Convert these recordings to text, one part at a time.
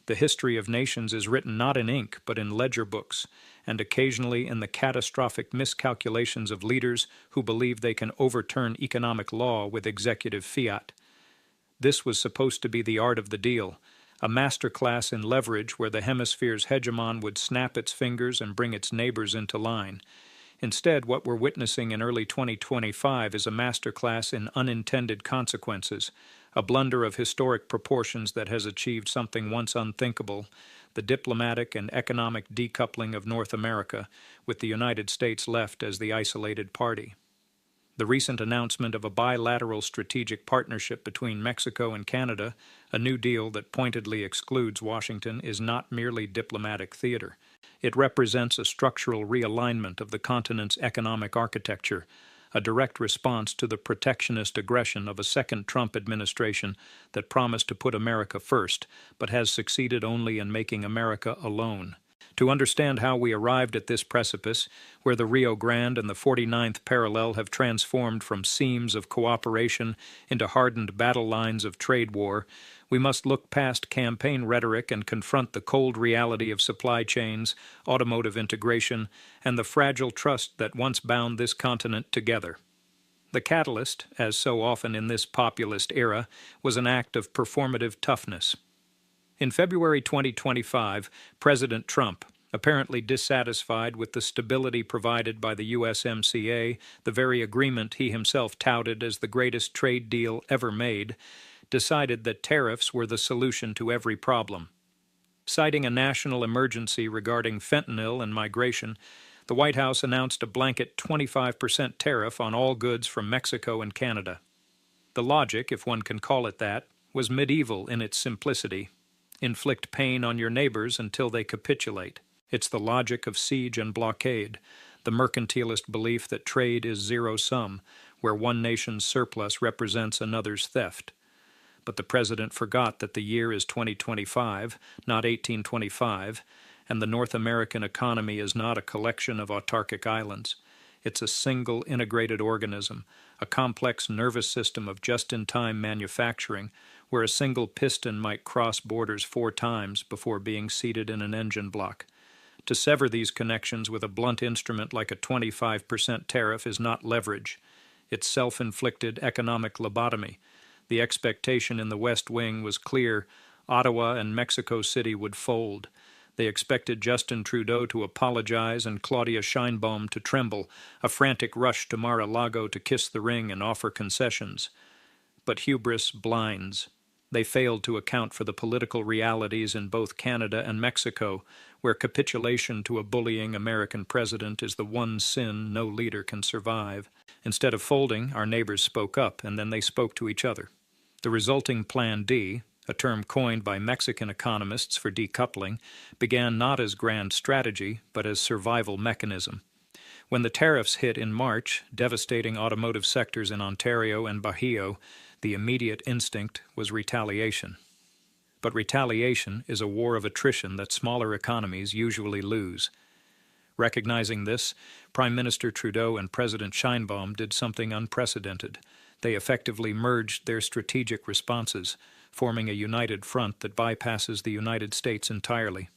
The history of nations is written not in ink but in ledger books, and occasionally in the catastrophic miscalculations of leaders who believe they can overturn economic law with executive fiat. This was supposed to be the art of the deal, a master class in leverage where the hemisphere's hegemon would snap its fingers and bring its neighbors into line. Instead, what we're witnessing in early 2025 is a masterclass in unintended consequences, a blunder of historic proportions that has achieved something once unthinkable, the diplomatic and economic decoupling of North America, with the United States left as the isolated party. The recent announcement of a bilateral strategic partnership between Mexico and Canada, a new deal that pointedly excludes Washington, is not merely diplomatic theater. It represents a structural realignment of the continent's economic architecture, a direct response to the protectionist aggression of a second Trump administration that promised to put America first, but has succeeded only in making America alone. To understand how we arrived at this precipice, where the Rio Grande and the 49th parallel have transformed from seams of cooperation into hardened battle lines of trade war, we must look past campaign rhetoric and confront the cold reality of supply chains, automotive integration, and the fragile trust that once bound this continent together. The catalyst, as so often in this populist era, was an act of performative toughness. In February 2025, President Trump, apparently dissatisfied with the stability provided by the USMCA, the very agreement he himself touted as the greatest trade deal ever made, decided that tariffs were the solution to every problem. Citing a national emergency regarding fentanyl and migration, the White House announced a blanket 25% tariff on all goods from Mexico and Canada. The logic, if one can call it that, was medieval in its simplicity. Inflict pain on your neighbors until they capitulate. It's the logic of siege and blockade, the mercantilist belief that trade is zero-sum, where one nation's surplus represents another's theft. But the president forgot that the year is 2025, not 1825, and the North American economy is not a collection of autarkic islands. It's a single integrated organism, a complex nervous system of just-in-time manufacturing, where a single piston might cross borders 4 times before being seated in an engine block. To sever these connections with a blunt instrument like a 25% tariff is not leverage. It's self-inflicted economic lobotomy. The expectation in the West Wing was clear: Ottawa and Mexico City would fold. They expected Justin Trudeau to apologize and Claudia Sheinbaum to tremble, a frantic rush to Mar-a-Lago to kiss the ring and offer concessions. But hubris blinds. They failed to account for the political realities in both Canada and Mexico, where capitulation to a bullying American president is the one sin no leader can survive. Instead of folding, our neighbors spoke up, and then they spoke to each other. The resulting Plan D, a term coined by Mexican economists for decoupling, began not as grand strategy, but as survival mechanism. When the tariffs hit in March, devastating automotive sectors in Ontario and Bajío, the immediate instinct was retaliation. But retaliation is a war of attrition that smaller economies usually lose. Recognizing this, Prime Minister Trudeau and President Sheinbaum did something unprecedented. They effectively merged their strategic responses, forming a united front that bypasses the United States entirely.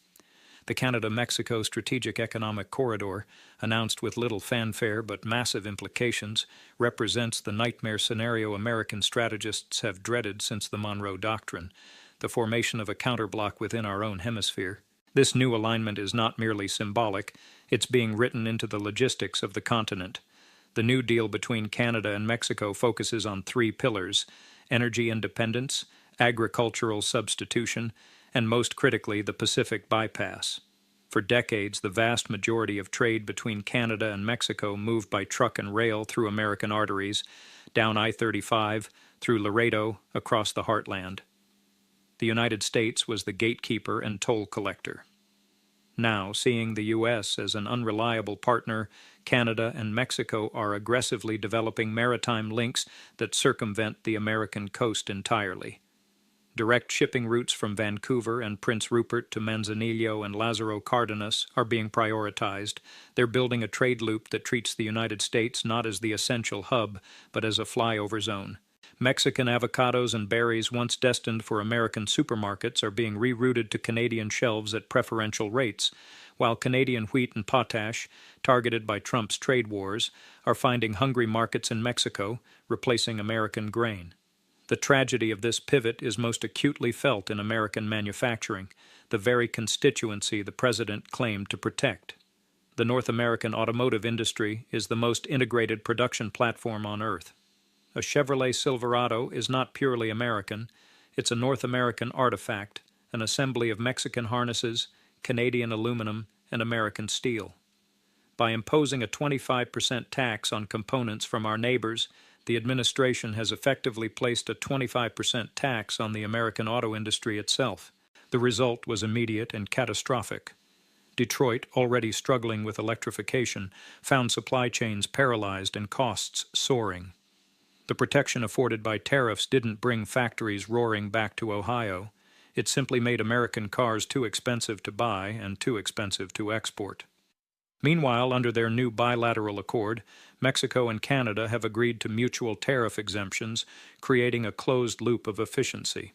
The Canada-Mexico Strategic Economic Corridor, announced with little fanfare but massive implications, represents the nightmare scenario American strategists have dreaded since the Monroe Doctrine, the formation of a counterblock within our own hemisphere. This new alignment is not merely symbolic, it's being written into the logistics of the continent. The New Deal between Canada and Mexico focuses on 3 pillars: energy independence, agricultural substitution, and most critically, the Pacific bypass. For decades, the vast majority of trade between Canada and Mexico moved by truck and rail through American arteries, down I-35, through Laredo, across the heartland. The United States was the gatekeeper and toll collector. Now, seeing the U.S. as an unreliable partner, Canada and Mexico are aggressively developing maritime links that circumvent the American coast entirely. Direct shipping routes from Vancouver and Prince Rupert to Manzanillo and Lázaro Cárdenas are being prioritized. They're building a trade loop that treats the United States not as the essential hub, but as a flyover zone. Mexican avocados and berries once destined for American supermarkets are being rerouted to Canadian shelves at preferential rates, while Canadian wheat and potash, targeted by Trump's trade wars, are finding hungry markets in Mexico, replacing American grain. The tragedy of this pivot is most acutely felt in American manufacturing, the very constituency the president claimed to protect. The North American automotive industry is the most integrated production platform on earth. A Chevrolet Silverado is not purely American. It's a North American artifact, an assembly of Mexican harnesses, Canadian aluminum, and American steel. By imposing a 25% tax on components from our neighbors, the administration has effectively placed a 25% tax on the American auto industry itself. The result was immediate and catastrophic. Detroit, already struggling with electrification, found supply chains paralyzed and costs soaring. The protection afforded by tariffs didn't bring factories roaring back to Ohio. It simply made American cars too expensive to buy and too expensive to export. Meanwhile, under their new bilateral accord, Mexico and Canada have agreed to mutual tariff exemptions, creating a closed loop of efficiency.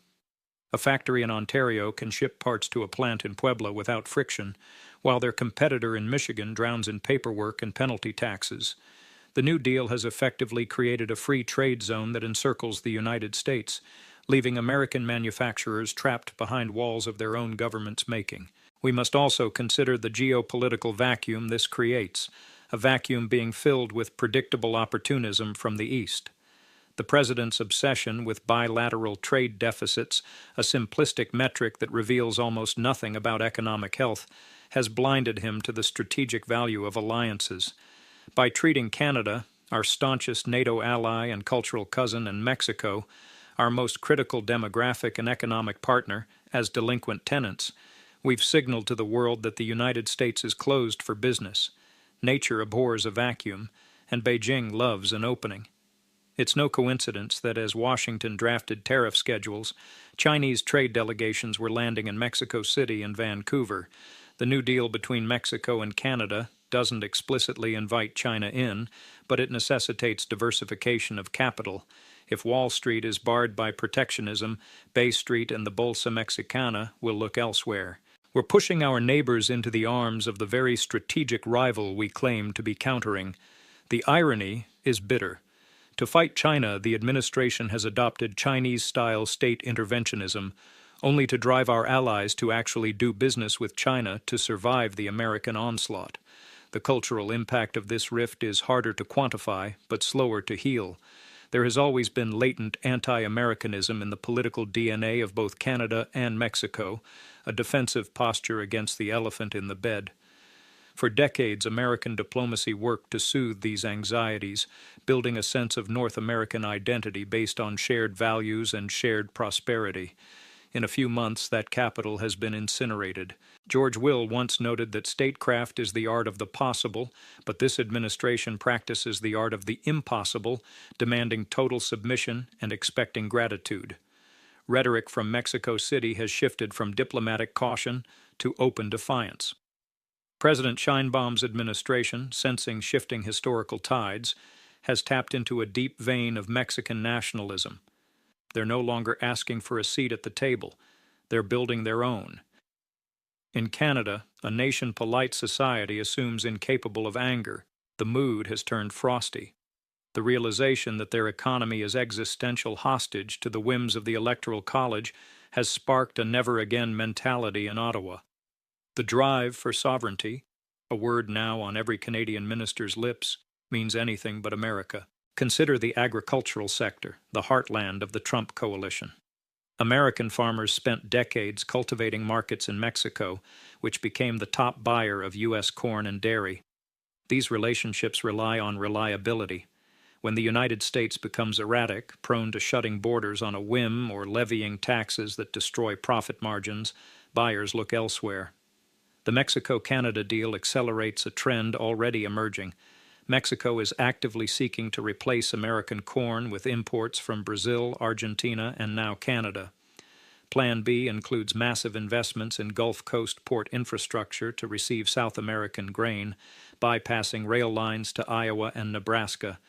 A factory in Ontario can ship parts to a plant in Puebla without friction, while their competitor in Michigan drowns in paperwork and penalty taxes. The New Deal has effectively created a free trade zone that encircles the United States, leaving American manufacturers trapped behind walls of their own government's making. We must also consider the geopolitical vacuum this creates, a vacuum being filled with predictable opportunism from the East. The president's obsession with bilateral trade deficits, a simplistic metric that reveals almost nothing about economic health, has blinded him to the strategic value of alliances. By treating Canada, our staunchest NATO ally and cultural cousin, and Mexico, our most critical demographic and economic partner, as delinquent tenants, we've signaled to the world that the United States is closed for business. Nature abhors a vacuum, and Beijing loves an opening. It's no coincidence that as Washington drafted tariff schedules, Chinese trade delegations were landing in Mexico City and Vancouver. The New Deal between Mexico and Canada doesn't explicitly invite China in, but it necessitates diversification of capital. If Wall Street is barred by protectionism, Bay Street and the Bolsa Mexicana will look elsewhere. We're pushing our neighbors into the arms of the very strategic rival we claim to be countering. The irony is bitter. To fight China, the administration has adopted Chinese-style state interventionism, only to drive our allies to actually do business with China to survive the American onslaught. The cultural impact of this rift is harder to quantify, but slower to heal. There has always been latent anti-Americanism in the political DNA of both Canada and Mexico, a defensive posture against the elephant in the bed. For decades, American diplomacy worked to soothe these anxieties, building a sense of North American identity based on shared values and shared prosperity. In a few months, that capital has been incinerated. George Will once noted that statecraft is the art of the possible, but this administration practices the art of the impossible, demanding total submission and expecting gratitude. Rhetoric from Mexico City has shifted from diplomatic caution to open defiance. President Sheinbaum's administration, sensing shifting historical tides, has tapped into a deep vein of Mexican nationalism. They're no longer asking for a seat at the table. They're building their own. In Canada, a nation-polite society assumes incapable of anger. The mood has turned frosty. The realization that their economy is existential hostage to the whims of the Electoral College has sparked a never-again mentality in Ottawa. The drive for sovereignty, a word now on every Canadian minister's lips, means anything but America. Consider the agricultural sector, the heartland of the Trump coalition. American farmers spent decades cultivating markets in Mexico, which became the top buyer of U.S. corn and dairy. These relationships rely on reliability. When the United States becomes erratic, prone to shutting borders on a whim or levying taxes that destroy profit margins, buyers look elsewhere. The Mexico-Canada deal accelerates a trend already emerging. Mexico is actively seeking to replace American corn with imports from Brazil, Argentina, and now Canada. Plan B includes massive investments in Gulf Coast port infrastructure to receive South American grain, bypassing rail lines to Iowa and Nebraska.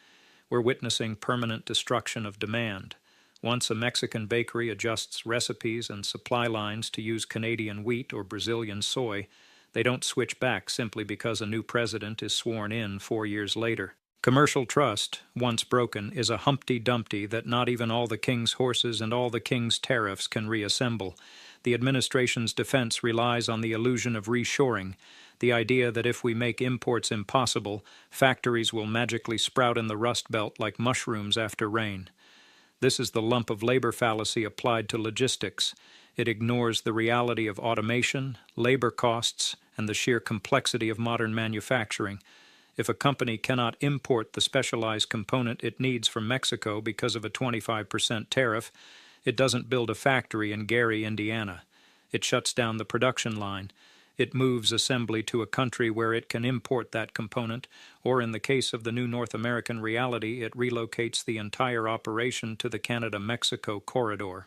We're witnessing permanent destruction of demand. Once a Mexican bakery adjusts recipes and supply lines to use Canadian wheat or Brazilian soy, they don't switch back simply because a new president is sworn in 4 years later. Commercial trust, once broken, is a Humpty Dumpty that not even all the king's horses and all the king's tariffs can reassemble. The administration's defense relies on the illusion of reshoring, the idea that if we make imports impossible, factories will magically sprout in the Rust Belt like mushrooms after rain. This is the lump of labor fallacy applied to logistics. It ignores the reality of automation, labor costs, and the sheer complexity of modern manufacturing. If a company cannot import the specialized component it needs from Mexico because of a 25% tariff, it doesn't build a factory in Gary, Indiana. It shuts down the production line. It moves assembly to a country where it can import that component, or in the case of the new North American reality, it relocates the entire operation to the Canada-Mexico corridor.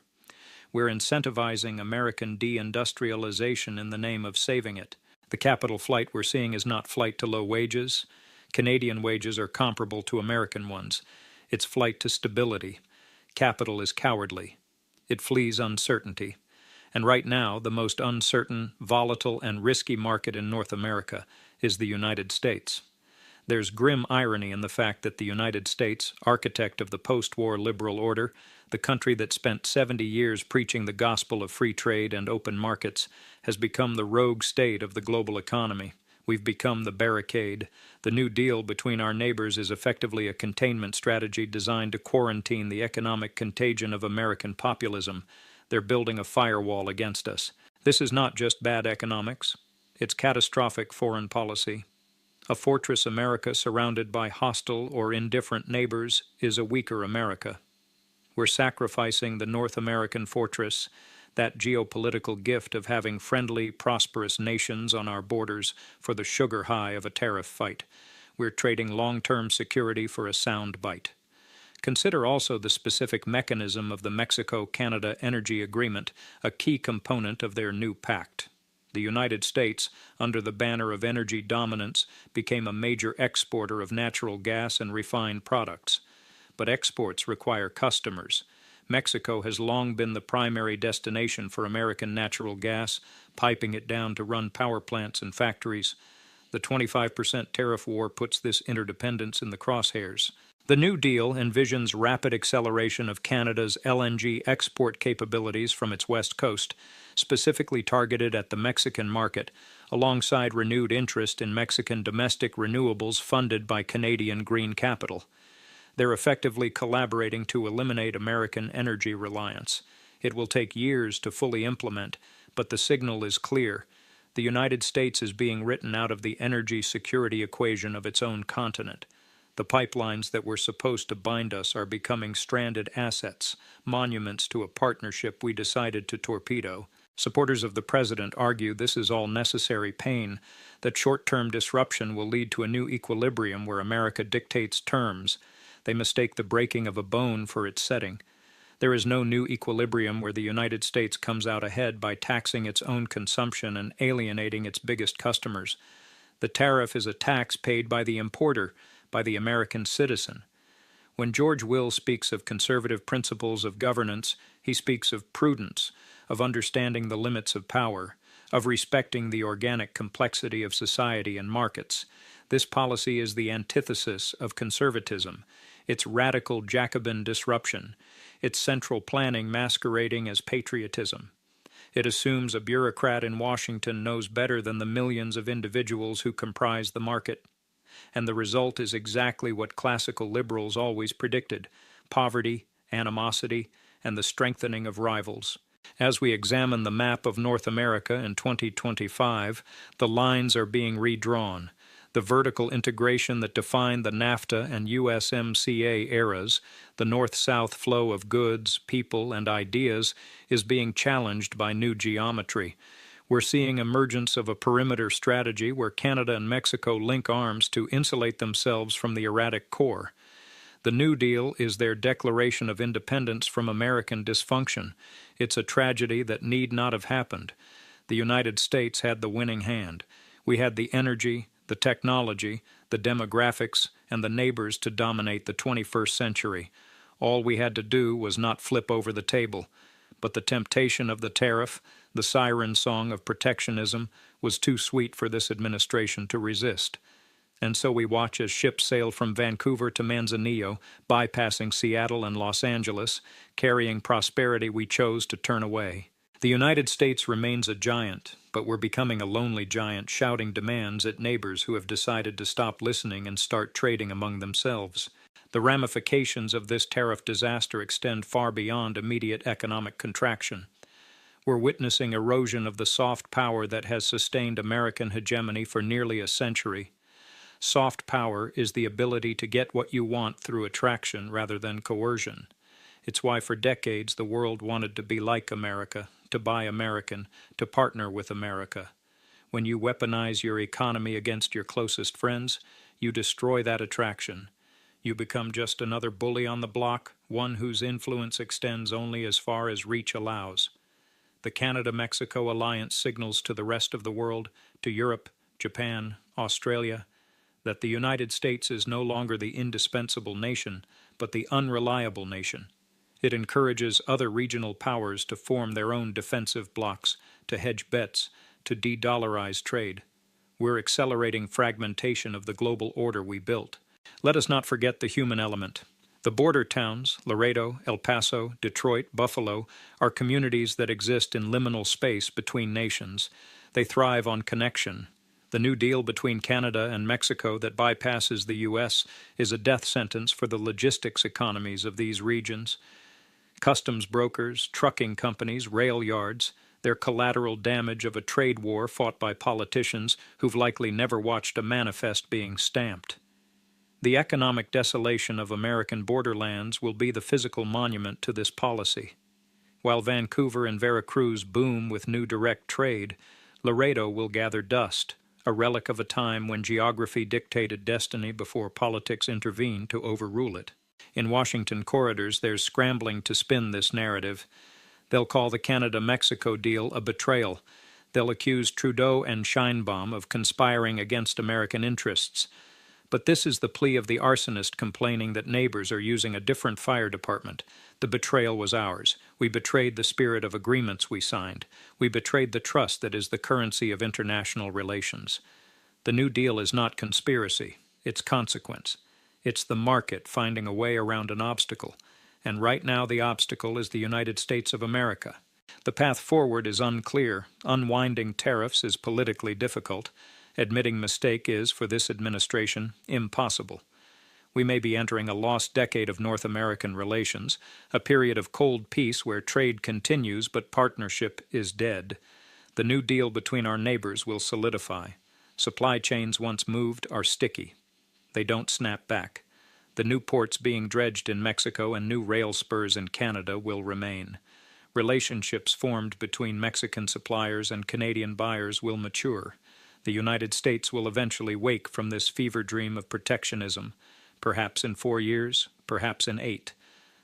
We're incentivizing American deindustrialization in the name of saving it. The capital flight we're seeing is not flight to low wages. Canadian wages are comparable to American ones. It's flight to stability. Capital is cowardly. It flees uncertainty. And right now, the most uncertain, volatile, and risky market in North America is the United States. There's grim irony in the fact that the United States, architect of the post-war liberal order, the country that spent 70 years preaching the gospel of free trade and open markets, has become the rogue state of the global economy. We've become the barricade. The New Deal between our neighbors is effectively a containment strategy designed to quarantine the economic contagion of American populism. They're building a firewall against us. This is not just bad economics. It's catastrophic foreign policy. A fortress America surrounded by hostile or indifferent neighbors is a weaker America. We're sacrificing the North American fortress, that geopolitical gift of having friendly, prosperous nations on our borders, for the sugar high of a tariff fight. We're trading long-term security for a sound bite. Consider also the specific mechanism of the Mexico-Canada Energy Agreement, a key component of their new pact. The United States, under the banner of energy dominance, became a major exporter of natural gas and refined products. But exports require customers. Mexico has long been the primary destination for American natural gas, piping it down to run power plants and factories. The 25% tariff war puts this interdependence in the crosshairs. The New Deal envisions rapid acceleration of Canada's LNG export capabilities from its west coast, specifically targeted at the Mexican market, alongside renewed interest in Mexican domestic renewables funded by Canadian green capital. They're effectively collaborating to eliminate American energy reliance. It will take years to fully implement, but the signal is clear. The United States is being written out of the energy security equation of its own continent. The pipelines that were supposed to bind us are becoming stranded assets, monuments to a partnership we decided to torpedo. Supporters of the president argue this is all necessary pain, that short-term disruption will lead to a new equilibrium where America dictates terms. They mistake the breaking of a bone for its setting. There is no new equilibrium where the United States comes out ahead by taxing its own consumption and alienating its biggest customers. The tariff is a tax paid by the importer, by the American citizen. When George Will speaks of conservative principles of governance, he speaks of prudence, of understanding the limits of power, of respecting the organic complexity of society and markets. This policy is the antithesis of conservatism. It's radical Jacobin disruption. It's central planning masquerading as patriotism. It assumes a bureaucrat in Washington knows better than the millions of individuals who comprise the market. And the result is exactly what classical liberals always predicted: poverty, animosity, and the strengthening of rivals. As we examine the map of North America in 2025, the lines are being redrawn. The vertical integration that defined the NAFTA and USMCA eras, the north-south flow of goods, people, and ideas, is being challenged by new geometry. We're seeing emergence of a perimeter strategy where Canada and Mexico link arms to insulate themselves from the erratic core. The New Deal is their declaration of independence from American dysfunction. It's a tragedy that need not have happened. The United States had the winning hand. We had the energy, the technology, the demographics, and the neighbors to dominate the 21st century. All we had to do was not flip over the table. But the temptation of the tariff, the siren song of protectionism, was too sweet for this administration to resist. And so we watch as ships sail from Vancouver to Manzanillo, bypassing Seattle and Los Angeles, carrying prosperity we chose to turn away. The United States remains a giant, but we're becoming a lonely giant shouting demands at neighbors who have decided to stop listening and start trading among themselves. The ramifications of this tariff disaster extend far beyond immediate economic contraction. We're witnessing erosion of the soft power that has sustained American hegemony for nearly a century. Soft power is the ability to get what you want through attraction rather than coercion. It's why for decades the world wanted to be like America, to buy American, to partner with America. When you weaponize your economy against your closest friends, you destroy that attraction. You become just another bully on the block, one whose influence extends only as far as reach allows. The Canada-Mexico alliance signals to the rest of the world, to Europe, Japan, Australia, that the United States is no longer the indispensable nation, but the unreliable nation. It encourages other regional powers to form their own defensive blocs, to hedge bets, to de-dollarize trade. We're accelerating fragmentation of the global order we built. Let us not forget the human element. The border towns, Laredo, El Paso, Detroit, Buffalo, are communities that exist in liminal space between nations. They thrive on connection. The New Deal between Canada and Mexico that bypasses the U.S. is a death sentence for the logistics economies of these regions. Customs brokers, trucking companies, rail yards, they're collateral damage of a trade war fought by politicians who've likely never watched a manifest being stamped. The economic desolation of American borderlands will be the physical monument to this policy. While Vancouver and Veracruz boom with new direct trade, Laredo will gather dust, a relic of a time when geography dictated destiny before politics intervened to overrule it. In Washington corridors, there's scrambling to spin this narrative. They'll call the Canada-Mexico deal a betrayal. They'll accuse Trudeau and Sheinbaum of conspiring against American interests. But this is the plea of the arsonist complaining that neighbors are using a different fire department. The betrayal was ours. We betrayed the spirit of agreements we signed. We betrayed the trust that is the currency of international relations. The New Deal is not conspiracy. It's consequence. It's the market finding a way around an obstacle. And right now the obstacle is the United States of America. The path forward is unclear. Unwinding tariffs is politically difficult. Admitting mistake is, for this administration, impossible. We may be entering a lost decade of North American relations, a period of cold peace where trade continues but partnership is dead. The New Deal between our neighbors will solidify. Supply chains once moved are sticky. They don't snap back. The new ports being dredged in Mexico and new rail spurs in Canada will remain. Relationships formed between Mexican suppliers and Canadian buyers will mature. The United States will eventually wake from this fever dream of protectionism, perhaps in 4 years, perhaps in 8.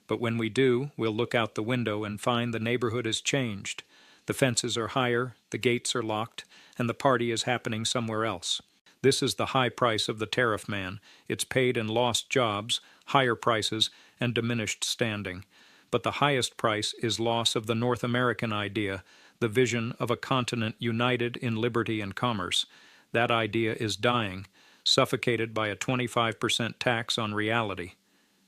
But when we do, we'll look out the window and find the neighborhood has changed. The fences are higher, the gates are locked, and the party is happening somewhere else. This is the high price of the tariff man. It's paid in lost jobs, higher prices, and diminished standing. But the highest price is loss of the North American idea, the vision of a continent united in liberty and commerce. That idea is dying, suffocated by a 25% tax on reality.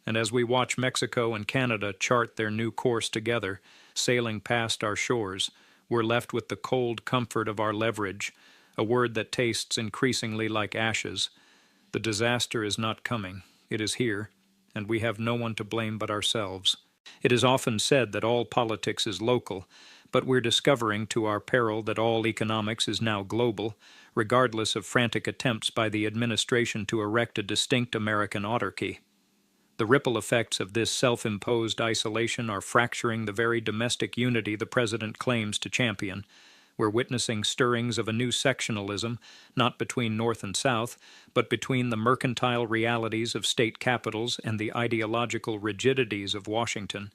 And as we watch Mexico and Canada chart their new course together, sailing past our shores, we're left with the cold comfort of our leverage, a word that tastes increasingly like ashes. The disaster is not coming. It is here, and we have no one to blame but ourselves. It is often said that all politics is local, but we're discovering to our peril that all economics is now global, regardless of frantic attempts by the administration to erect a distinct American autarky. The ripple effects of this self-imposed isolation are fracturing the very domestic unity the president claims to champion. We're witnessing stirrings of a new sectionalism, not between North and South, but between the mercantile realities of state capitals and the ideological rigidities of Washington.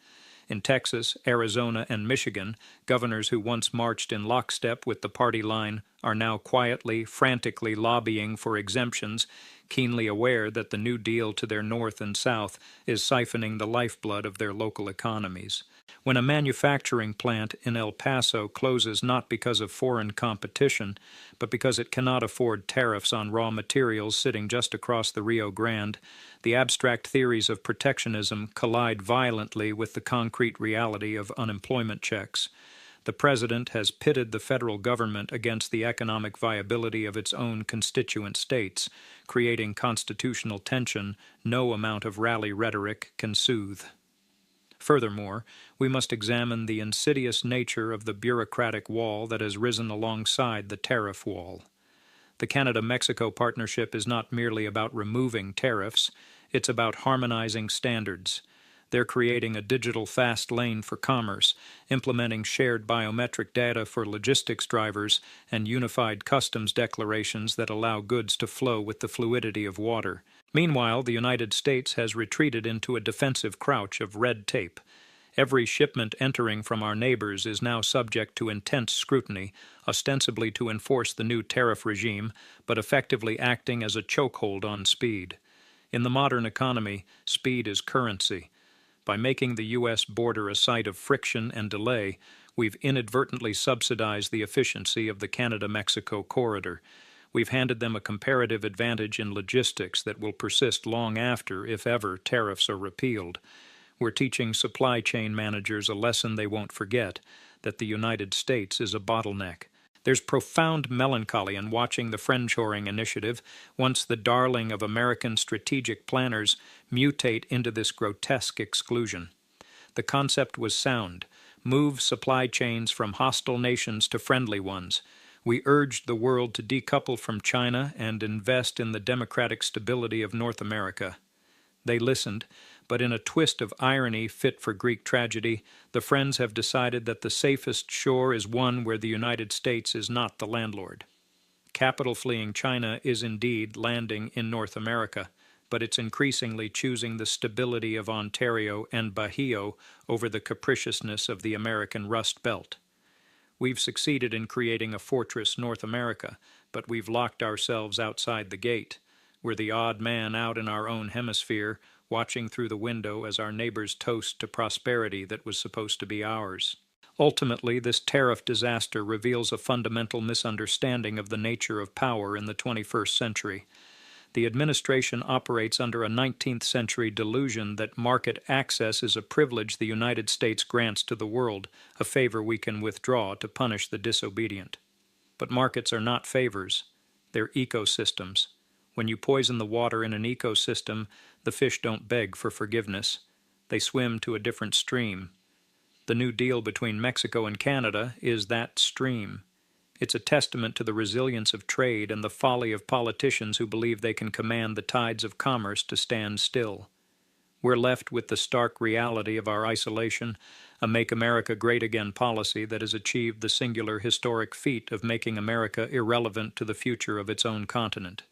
In Texas, Arizona, and Michigan, governors who once marched in lockstep with the party line, are now quietly, frantically lobbying for exemptions, keenly aware that the New Deal to their north and south is siphoning the lifeblood of their local economies. When a manufacturing plant in El Paso closes not because of foreign competition, but because it cannot afford tariffs on raw materials sitting just across the Rio Grande, the abstract theories of protectionism collide violently with the concrete reality of unemployment checks. The president has pitted the federal government against the economic viability of its own constituent states, creating constitutional tension no amount of rally rhetoric can soothe. Furthermore, we must examine the insidious nature of the bureaucratic wall that has risen alongside the tariff wall. The Canada-Mexico partnership is not merely about removing tariffs, it's about harmonizing standards. They're creating a digital fast lane for commerce, implementing shared biometric data for logistics drivers, and unified customs declarations that allow goods to flow with the fluidity of water. Meanwhile, the United States has retreated into a defensive crouch of red tape. Every shipment entering from our neighbors is now subject to intense scrutiny, ostensibly to enforce the new tariff regime, but effectively acting as a chokehold on speed. In the modern economy, speed is currency. By making the U.S. border a site of friction and delay, we've inadvertently subsidized the efficiency of the Canada-Mexico corridor. We've handed them a comparative advantage in logistics that will persist long after, if ever, tariffs are repealed. We're teaching supply chain managers a lesson they won't forget, that the United States is a bottleneck. There's profound melancholy in watching the friendshoring initiative, once the darling of American strategic planners, mutate into this grotesque exclusion. The concept was sound: move supply chains from hostile nations to friendly ones. We urged the world to decouple from China and invest in the democratic stability of North America. They listened, but in a twist of irony fit for Greek tragedy, the Friends have decided that the safest shore is one where the United States is not the landlord. Capital fleeing China is indeed landing in North America, but it's increasingly choosing the stability of Ontario and Bajío over the capriciousness of the American Rust Belt. We've succeeded in creating a fortress North America, but we've locked ourselves outside the gate. We're the odd man out in our own hemisphere, watching through the window as our neighbors toast to prosperity that was supposed to be ours. Ultimately, this tariff disaster reveals a fundamental misunderstanding of the nature of power in the 21st century. The administration operates under a 19th century delusion that market access is a privilege the United States grants to the world, a favor we can withdraw to punish the disobedient. But markets are not favors, they're ecosystems. When you poison the water in an ecosystem, the fish don't beg for forgiveness. They swim to a different stream. The New Deal between Mexico and Canada is that stream. It's a testament to the resilience of trade and the folly of politicians who believe they can command the tides of commerce to stand still. We're left with the stark reality of our isolation, a Make America Great Again policy that has achieved the singular historic feat of making America irrelevant to the future of its own continent.